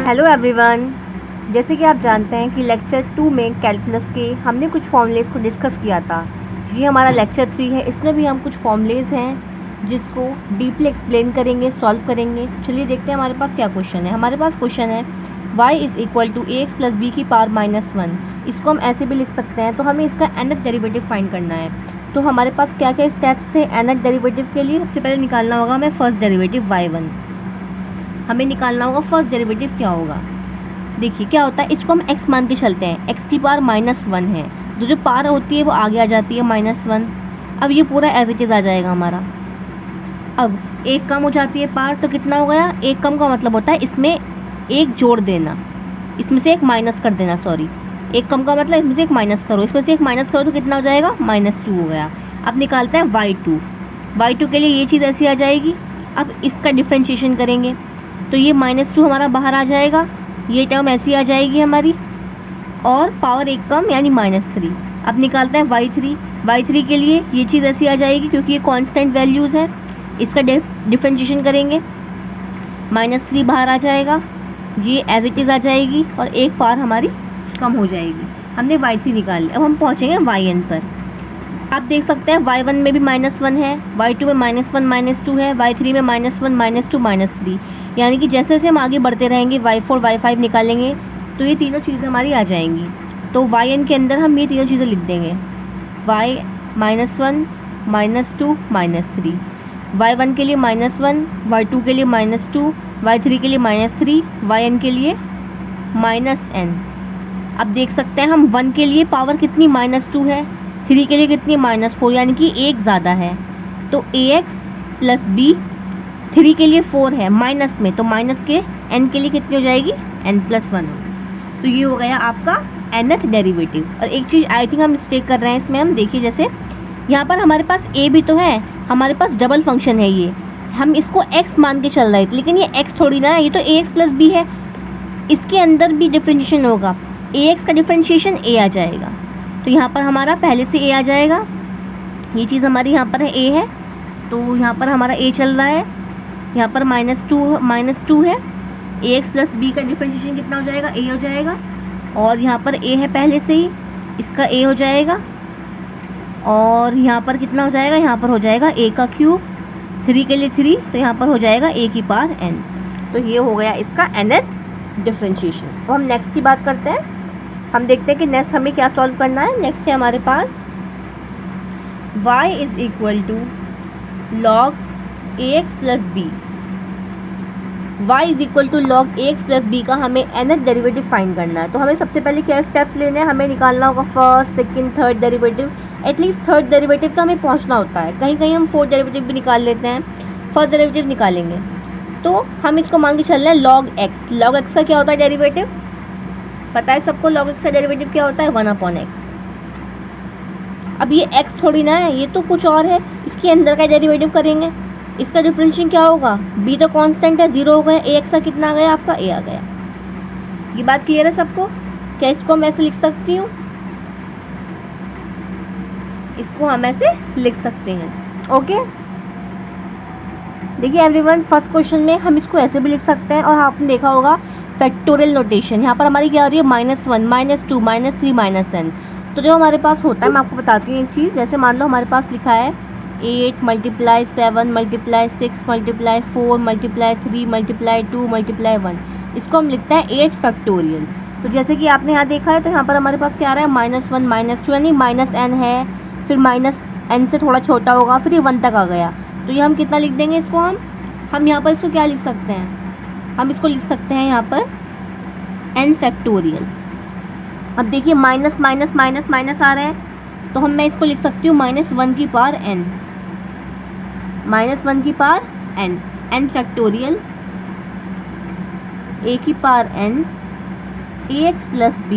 Hello everyone. जैसे कि आप जानते हैं कि लेक्चर 2 में कैलकुलस के हमने कुछ फॉर्मूलेज़ को डिस्कस किया था। जी हमारा लेक्चर 3 है, इसमें भी हम कुछ फॉर्मूलेज़ हैं जिसको डीपली एक्सप्लेन करेंगे, सॉल्व करेंगे। चलिए देखते हैं हमारे पास क्या क्वेश्चन है। हमारे पास क्वेश्चन है y is equal to ax plus B की पावर -1। इसको हम ऐसे भी लिख सकते हैं। तो हमें इसका nth डेरिवेटिव फाइंड करना है। तो हमारे पास क्या क्या स्टेप्स थे nth डेरिवेटिव के लिए। सबसे पहले निकालना होगा हमें फर्स्ट डेरिवेटिव y1। हमें निकालना होगा फर्स्ट डेरिवेटिव क्या होगा। देखिए क्या होता है, इसको हम x मान के चलते हैं। x की पावर -1 है, तो जो पावर होती है वो आगे आ जाती है -1। अब ये पूरा एज इट इज आ जाएगा हमारा। अब एक कम हो जाती है पावर, तो कितना हो गया। एक कम का मतलब होता है इसमें एक जोड़ देना, इसमें से एक माइनस कर देना। सॉरी, एक कम का मतलब इसमें से एक माइनस करो, इसमें से एक माइनस करो तो कितना हो जाएगा -2 हो गया। अब निकालते हैं y2 के लिए ये चीज़ ऐसी आ जाएगी। अब इसका डिफ्रेंशिएशन करेंगे तो ये -2 हमारा बाहर आ जाएगा, ये टर्म ऐसी आ जाएगी हमारी, और पावर एक कम यानी -3। अब निकालते हैं y3 के लिए ये चीज़ ऐसी आ जाएगी क्योंकि ये कांस्टेंट वैल्यूज़ है। इसका डिफ्रेंशिएशन करेंगे, -3 बाहर आ जाएगा, ये एज इट इज़ आ जाएगी और एक पावर हमारी कम हो जाएगी। हमने y3 निकाल लिया। अब हम पहुँचेंगे yn पर। आप देख सकते हैं y1 में भी -1 है, y2 में -1 -2 है, y3 में -1 -2 -3। यानी कि जैसे जैसे हम आगे बढ़ते रहेंगे y4 y5 निकालेंगे तो ये तीनों चीज़ें हमारी आ जाएंगी। तो yn के अंदर हम ये तीनों चीज़ें लिख देंगे, y -1 -2 -3, y1 के लिए -1, y2 के लिए -2, y3 के लिए -3, yn के लिए -n। अब देख सकते हैं हम 1 के लिए पावर कितनी -2 है, 3 के लिए कितनी -4, यानी कि एक ज़्यादा है। तो ax प्लस b, 3 के लिए 4 है माइनस में, तो माइनस के n के लिए कितनी हो जाएगी n+1। तो ये हो गया आपका nth डेरिवेटिव। और एक चीज़ आई थिंक हम मिस्टेक कर रहे हैं इसमें। हम देखिए जैसे यहाँ पर हमारे पास a भी तो है, हमारे पास डबल फंक्शन है, ये हम इसको x मान के चल रहे थे, लेकिन ये x थोड़ी ना है, ये तो ax प्लस b है। इसके अंदर भी डिफ्रेंशिएशन होगा, ax का डिफ्रेंशिएशन a आ जाएगा। तो यहाँ पर हमारा पहले से a आ जाएगा, ये चीज़ हमारी यहाँ पर है a है, तो यहाँ पर हमारा a चल रहा है। यहाँ पर -2 है, ax प्लस b का डिफ्रेंशिएशन कितना हो जाएगा, a हो जाएगा। और यहाँ पर a है पहले से ही, इसका a हो जाएगा। और यहाँ पर कितना हो जाएगा, यहाँ पर हो जाएगा a का क्यूब, 3 के लिए 3, तो यहाँ पर हो जाएगा a की पावर n। तो ये हो गया इसका nth डिफ्रेंशिएशन। तो हम नेक्स्ट की बात करते हैं। हम देखते हैं कि नेक्स्ट हमें क्या सॉल्व करना है। नेक्स्ट है हमारे पास y is equal to log ax plus b। y is equal to log ax plus b का हमें nth डेरिवेटिव फाइंड करना है। तो हमें सबसे पहले क्या स्टेप्स लेने हैं, हमें निकालना होगा first, second, third derivative. At least third derivative तो हमें पहुंचना होता है, कहीं कहीं हम फोर्थ डेरिवेटिव भी निकाल लेते हैं। फर्स्ट डेरिवेटिव निकालेंगे तो हम इसको मान के चल रहे हैं log x। log x का क्या होता है डेरिवेटिव, पता है सबको। log x का डेरिवेटिव क्या होता है, 1/x। अब ये x थोड़ी ना है, ये तो कुछ और है, इसके अंदर का डेरिवेटिव करेंगे। इसका डिफरेंशिएशन क्या होगा, b तो कांस्टेंट है, 0 हो गया, ax का कितना आ गया, आपका a आ गया। ये बात क्लियर है सबको। क्या इसको हम ऐसे लिख सकती हूँ, इसको हम ऐसे लिख सकते हैं। ओके, देखिए एवरीवन, फर्स्ट क्वेश्चन में हम इसको ऐसे भी लिख सकते हैं। और आपने देखा होगा फैक्टोरियल नोटेशन, यहाँ पर हमारी क्या हो रही है, -1 -2 -3 -n। तो जो हमारे पास होता है, मैं आपको बताती हूँ एक चीज़। जैसे मान लो हमारे पास लिखा है 8 × 7 × 6 × 4 × 3 × 2 × 1। इसको हम लिखते हैं 8 फैक्टोरियल। तो जैसे कि आपने यहाँ देखा है, तो यहाँ पर हमारे पास क्या आ रहा है, -1 -2 यानी -n है, फिर -n से थोड़ा छोटा होगा, फिर ये 1 तक आ गया। तो ये हम कितना लिख देंगे इसको, हम यहाँ पर इसको क्या लिख सकते हैं, हम इसको लिख सकते हैं यहाँ पर n फैक्टोरियल। अब देखिए माइनस माइनस माइनस माइनस आ रहे हैं, तो मैं इसको लिख सकती हूँ -1 की पावर n, -1 की पावर n फैक्टोरियल a की power n ax plus b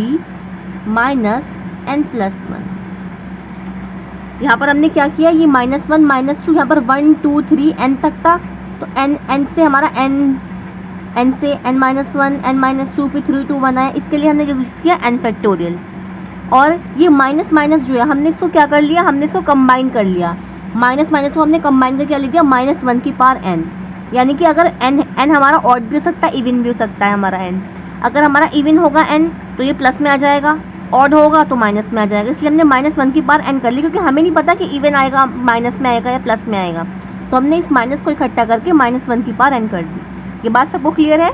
-n+1। यहाँ पर हमने क्या किया, ये -1 -2, यहाँ पर 1 2 3 n तक था, तो n से हमारा n से n-1 n-2 फिर 3 2 1 आया। इसके लिए हमने यूज़ किया n फैक्टोरियल। और ये माइनस माइनस जो है, हमने इसको क्या कर लिया, हमने इसको कंबाइन कर लिया। माइनस माइनस को हमने कंबाइन करके क्या लिख दिया, -1 की पावर n। यानी कि अगर n हमारा ऑड भी हो सकता है, इवन भी हो सकता है हमारा n। अगर हमारा इवन होगा n तो ये प्लस में आ जाएगा, ऑड होगा तो माइनस में आ जाएगा। इसलिए हमने -1 की पावर n कर ली, क्योंकि हमें नहीं पता कि इवन आएगा, माइनस में आएगा या प्लस में आएगा, तो हमने इस माइनस को इकट्ठा करके -1 की पावर n कर दी। ये बात सबको क्लियर है?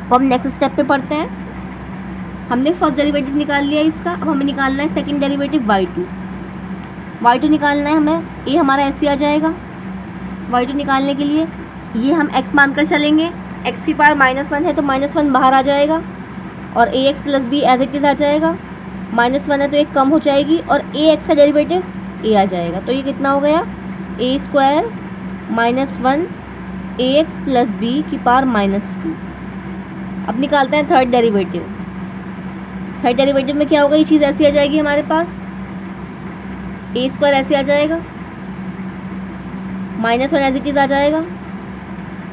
तो हम नेक्स्ट स्टेप पे पढ़ते हैं। हमने फर्स्ट डेरिवेटिव निकाल लिया इसका, अब हमें निकालना है सेकंड डेरिवेटिव y2 निकालना है हमें। ये हमारा ऐसे आ जाएगा। y2 निकालने के लिए ये हम x मानकर चलेंगे, x की पावर -1 है तो -1 बाहर आ जाएगा, और ax plus B as it is आ जाएगा। -1 है तो एक कम हो जाएगी, और ax का डेरिवेटिव a आ जाएगा। तो ये कितना हो गया, a square -1 ax plus B की पावर -2। अब निकालते हैं थर्ड डेरिवेटिव। थर्ड डेरिवेटिव में क्या होगा, ये चीज़ ऐसी आ जाएगी हमारे पास, a स्क्वायर ऐसे आ जाएगा, -1 एज इट इज आ जाएगा।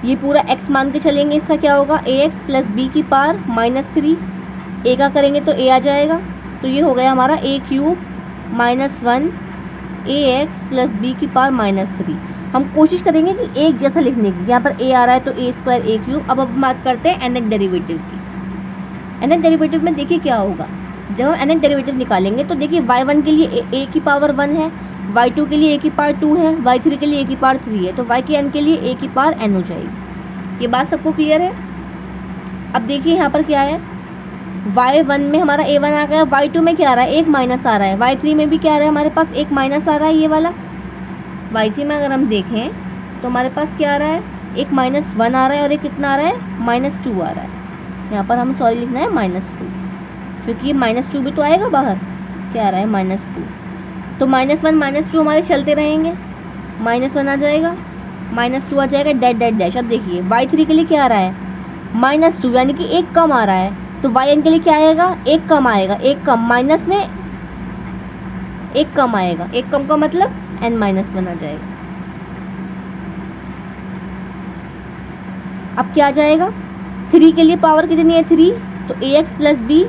ये पूरा x मान के चलेंगे, इसका क्या होगा, ax प्लस बी की पावर -3, a का करेंगे तो a आ जाएगा। तो ये हो गया हमारा a³ -1 ax प्लस बी की पावर -3। हम कोशिश करेंगे कि एक जैसा लिखने की, यहाँ पर a आ रहा है तो a स्क्वायर a³। अब हम बात करते हैं nth डेरिवेटिव की। nth डेरिवेटिव में देखिए क्या होगा, जब हम nth डेरिवेटिव निकालेंगे तो देखिए y1 के लिए a की पावर 1 है, y2 के लिए a की पावर 2 है, y3 के लिए a की पावर 3 है, तो y के n के लिए a की पावर n हो जाएगी। ये बात सबको क्लियर है? अब देखिए यहाँ पर क्या है, y1 में हमारा a1 आ गया, y2 में क्या आ रहा है, एक माइनस आ रहा है, y3 में भी क्या आ रहा है हमारे पास, एक माइनस आ रहा है, ये वाला y3 में अगर हम देखें तो हमारे पास क्या आ रहा है, एक -1 आ रहा है, और एक कितना आ रहा है, -2 आ रहा है। यहाँ पर हमें सॉरी लिखना है -2, क्योंकि ये -2 भी तो आएगा बाहर, क्या आ रहा है, -2। तो -1 -2 हमारे चलते रहेंगे, -1 आ जाएगा, -2 आ जाएगा, डैश। अब देखिए y3 के लिए क्या आ रहा है, -2, यानी कि एक कम आ रहा है, तो yn के लिए क्या आएगा, एक कम आएगा, एक कम, माइनस में एक कम आएगा, एक कम का मतलब n-1 आ जाएगा। अब क्या आ जाएगा, 3 के लिए पावर कितनी है, 3, तो ax प्लस बी,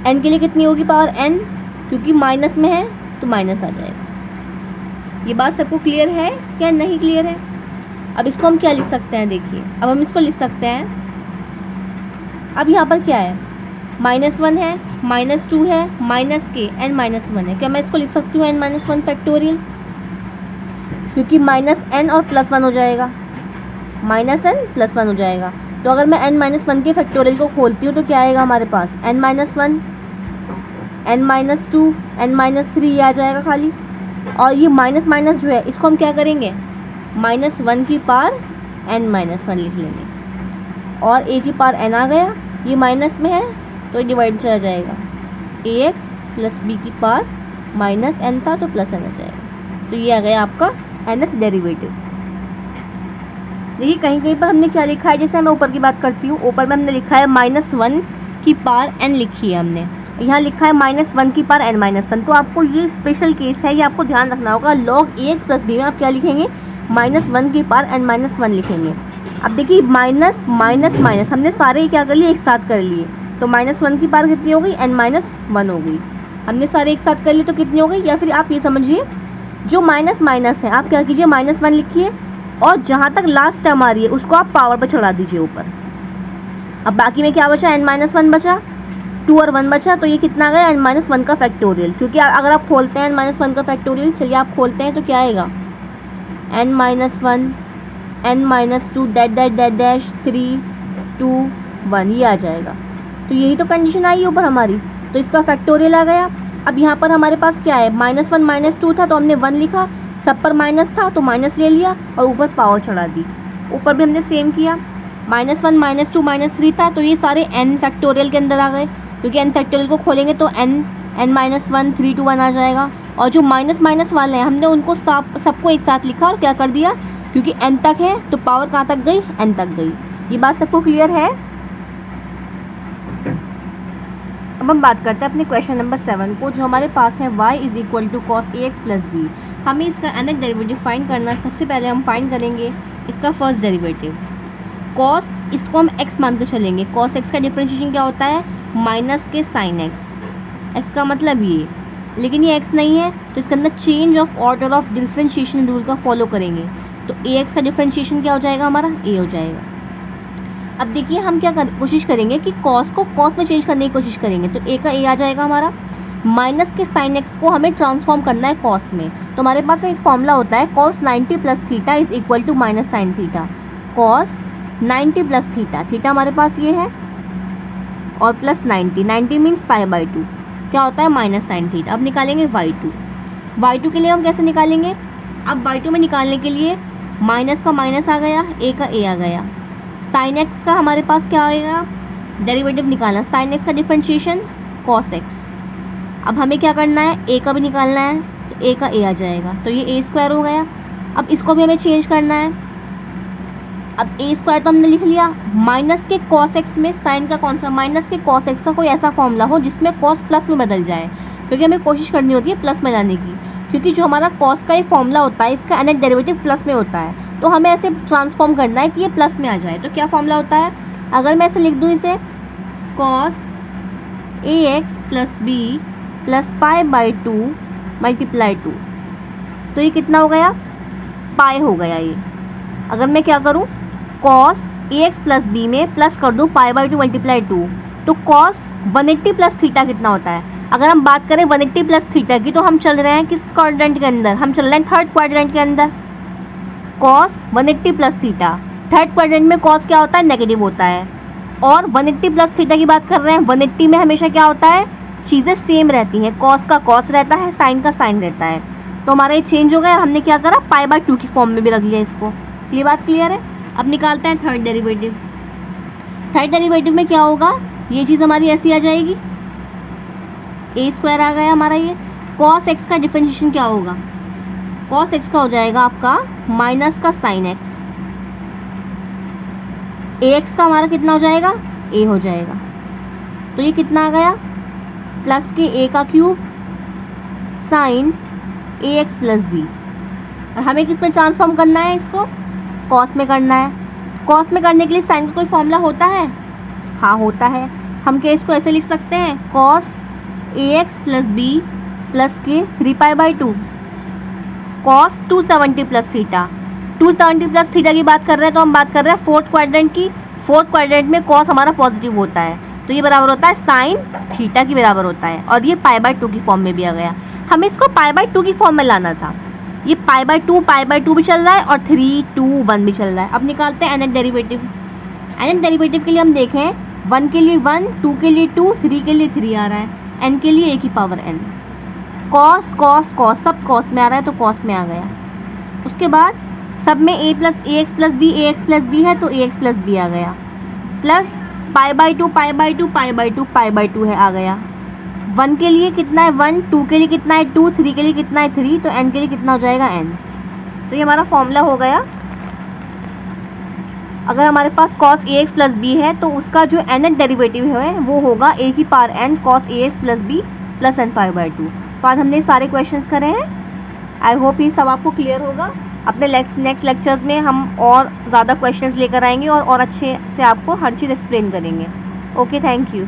n के लिए कितनी होगी पावर n, क्योंकि माइनस में है तो माइनस आ जाएगा। ये बात सबको क्लियर है क्या नहीं क्लियर है? अब इसको हम क्या लिख सकते हैं, देखिए अब हम इसको लिख सकते हैं, अब यहाँ पर क्या है, -1 है, -2 है, -n-1 है, क्या मैं इसको लिख सकती हूँ n-1 फैक्टोरियल, क्योंकि -n और +1 हो जाएगा, -n +1 हो जाएगा। तो अगर मैं n-1 के फैक्टोरियल को खोलती हूँ तो क्या आएगा हमारे पास, n-1, n-2, n-3 ये आ जाएगा खाली, और ये माइनस माइनस जो है इसको हम क्या करेंगे, -1 की पावर n-1 लिख लेंगे, और a की पावर n आ गया, ये माइनस में है तो ये डिवाइड चला जाएगा, ax प्लस b की पावर -n था तो +n आ जाएगा। तो ये आ गया आपका nth डेरिवेटिव। देखिए कहीं कहीं पर हमने क्या लिखा है, जैसे मैं ऊपर की बात करती हूँ, ऊपर में हमने लिखा है -1 की पावर n लिखी है हमने, यहाँ लिखा है -1 की पावर n-1। तो आपको ये स्पेशल केस है, ये आपको ध्यान रखना होगा, log ax प्लस बी में आप क्या लिखेंगे, -1 की पावर n-1 लिखेंगे। अब देखिए माइनस माइनस माइनस हमने सारे क्या कर लिए, एक साथ कर लिए, तो -1 की पावर कितनी हो गई, n-1 हो गई। हमने सारे एक साथ कर लिए तो कितनी हो गई, या फिर आप ये समझिए जो माइनस माइनस है आप क्या कीजिए, -1 लिखिए, और जहाँ तक लास्ट टर्म आ रही है उसको आप पावर पर चढ़ा दीजिए ऊपर। अब बाकी में क्या बचा, n-1 बचा, 2 और 1 बचा, तो ये कितना आ गया, n-1 का फैक्टोरियल। क्योंकि अगर आप खोलते हैं n-1 का फैक्टोरियल, चलिए आप खोलते हैं तो क्या आएगा, n-1 n-2 डैश 3 2 1 ये आ जाएगा। तो यही तो कंडीशन आई है ऊपर हमारी, तो इसका फैक्टोरियल आ गया। अब यहाँ पर हमारे पास क्या है, -1 -2 था तो हमने 1 लिखा, सब पर माइनस था तो माइनस ले लिया और ऊपर पावर चढ़ा दी। ऊपर भी हमने सेम किया, -1 -2 -3 था तो ये सारे n फैक्टोरियल के अंदर आ गए, क्योंकि n फैक्टोरियल को खोलेंगे तो n-1 3 2 1 आ जाएगा। और जो माइनस माइनस वाले हैं हमने उनको सबको एक साथ लिखा और क्या कर दिया, क्योंकि n तक है तो पावर कहाँ तक गई, n तक गई। ये बात सबको क्लियर है? अब हम बात करते हैं अपने क्वेश्चन नंबर 7 को, जो हमारे पास है y = cos ax plus b। हमें इसका nth डेरिवेटिव फाइंड करना है। सबसे पहले हम फाइंड करेंगे इसका फर्स्ट डेरिवेटिव cos, इसको हम x मान के चलेंगे। cos x का डिफरेंशिएशन क्या होता है, माइनस के साइन x, x का मतलब ये, लेकिन ये x नहीं है तो इसके अंदर change of order of differentiation rule का फॉलो करेंगे, तो ax का डिफरेंशिएशन क्या हो जाएगा हमारा, a हो जाएगा। अब देखिए हम क्या कोशिश करेंगे कि कॉस को कॉस में चेंज करने की कोशिश करेंगे, तो ए का ए आ जाएगा हमारा। माइनस के साइन एक्स को हमें ट्रांसफॉर्म करना है कॉस में, तो हमारे पास एक फॉर्मूला होता है cos 90 plus theta is equal to minus sine theta. Cos 90 plus theta, theta हमारे पास ये है, और प्लस 90, 90 मीन्स π/2 क्या होता है माइनस साइन थीटा। अब निकालेंगे y2 के लिए हम कैसे निकालेंगे, अब y2 में निकालने के लिए माइनस का माइनस आ गया, ए का ए आ गया। साइन एक्स का हमारे पास क्या आएगा, डेरिवेटिव निकालना, साइन एक्स का डिफरेंशिएशन कॉस एक्स। अब हमें क्या करना है, ए का भी निकालना है, तो ए का ए आ जाएगा, तो ये ए स्क्वायर हो गया। अब इसको भी हमें चेंज करना है, अब ए स्क्वायर तो हमने लिख लिया, माइनस के कॉस एक्स में साइन का कौन सा, माइनस के कॉस एक्स का कोई ऐसा फॉर्मूला हो जिसमें कॉस प्लस में बदल जाए, क्योंकि हमें कोशिश करनी होती है प्लस में लाने की, क्योंकि जो हमारा कॉस का ये फॉर्मूला होता है इसका nth डेरिवेटिव प्लस में होता है, तो हमें ऐसे ट्रांसफॉर्म करना है कि ये प्लस में आ जाए। तो क्या फॉर्मूला होता है, अगर मैं ऐसे लिख दूँ इसे cos ax plus B plus π/2 multiply 2, तो ये कितना हो गया, पाई हो गया ये। अगर मैं क्या करूँ, कॉस ax प्लस बी में प्लस कर दूँ π/2 मल्टीप्लाई 2, तो कॉस 180 प्लस थीटा कितना होता है। अगर हम बात करें 180 प्लस थीटा की, तो हम चल रहे हैं किस क्वाड्रेंट के अंदर, हम चल रहे हैं थर्ड क्वाड्रेंट के अंदर। Cos 180 plus theta, third quadrant में कॉस क्या होता है, नेगेटिव होता है, और 180 प्लस थीटा की बात कर रहे हैं। 180 में हमेशा क्या होता है, चीज़ें सेम रहती हैं, कॉस का कॉस रहता है, साइन का साइन रहता है। तो हमारा ये चेंज हो गया, हमने क्या करा, π/2 की फॉर्म में भी रख लिया इसको। ये बात क्लियर है। अब निकालते हैं थर्ड डेरिवेटिव। थर्ड डेरिवेटिव में क्या होगा, ये चीज़ हमारी ऐसी आ जाएगी, ए स्क्वायर आ गया हमारा ये। कॉस एक्स का डिफरेंशिएशन क्या होगा, कॉस एक्स का हो जाएगा आपका माइनस का साइन एक्स, ए एक्स का हमारा कितना हो जाएगा, ए हो जाएगा, तो ये कितना आ गया, प्लस के ए का क्यूब साइन ए एक्स प्लस बी। और हमें किस में ट्रांसफॉर्म करना है, इसको कॉस में करना है। कॉस में करने के लिए साइन का कोई फॉर्मूला होता है, हाँ होता है। हम क्या इसको ऐसे लिख सकते हैं, cos ax plus B plus के 3π/2 cos 270 plus theta. 270 plus theta की बात कर रहे हैं, तो हम बात कर रहे हैं फोर्थ क्वाड्रेंट की। फोर्थ क्वाड्रेंट में कॉस हमारा पॉजिटिव होता है, तो ये बराबर होता है साइन थीटा की बराबर होता है, और ये π/2 की फॉर्म में भी आ गया। हमें इसको π/2 की फॉर्म में लाना था, ये π/2 भी चल रहा है और 3, 2, 1 भी चल रहा है। अब निकालते हैं nth डेरिवेटिव। nth डेरिवेटिव के लिए हम देखें, 1 के लिए 1, 2 के लिए 2, 3 के लिए 3 आ रहा है, n के लिए a की power n। Cos cos cos सब कॉस में आ रहा है, तो कॉस में आ गया। उसके बाद सब में a plus A X plus B है, तो ए एक्स प्लस बी आ गया, प्लस π/2 है आ गया। 1 के लिए कितना है 1, 2 के लिए कितना है 2, 3 के लिए कितना है 3, तो n के लिए कितना हो जाएगा n। तो ये हमारा फॉर्मूला हो गया। अगर हमारे पास cos ax प्लस बी है, तो उसका जो nth डेरिवेटिव है वो होगा a की power n cos ax plus B plus n π/2। तो आज हमने सारे क्वेश्चंस करे हैं। आई होप ये सब आपको क्लियर होगा। अपने नेक्स्ट लेक्चर्स में हम और ज़्यादा क्वेश्चंस लेकर आएंगे और अच्छे से आपको हर चीज़ एक्सप्लेन करेंगे। Okay, thank you.